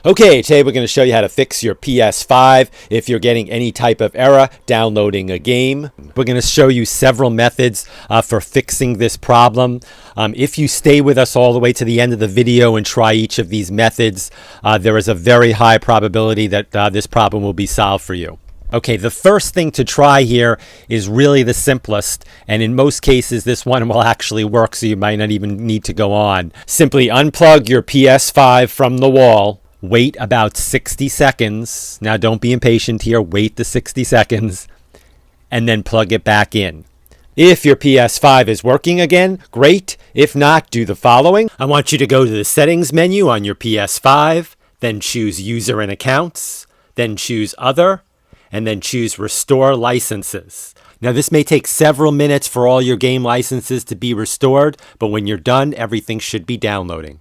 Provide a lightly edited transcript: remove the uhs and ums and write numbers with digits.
Okay, today we're going to show you how to fix your PS5 if you're getting any type of error downloading a game. We're going to show you several methods for fixing this problem. If you stay with us all the way to the end of the video and try each of these methods, there is a very high probability that this problem will be solved for you. Okay, the first thing to try here is really the simplest, and in most cases this one will actually work, so you might not even need to go on. Simply unplug your PS5 from the wall. Wait about 60 seconds. Now don't be impatient here. Wait the 60 seconds and then plug it back in. If your PS5 is working again, great. If not, do the following. I want you to go to the settings menu on your PS5, then choose user and accounts, then choose other, and then choose restore licenses. Now this may take several minutes for all your game licenses to be restored, but when you're done, everything should be downloading.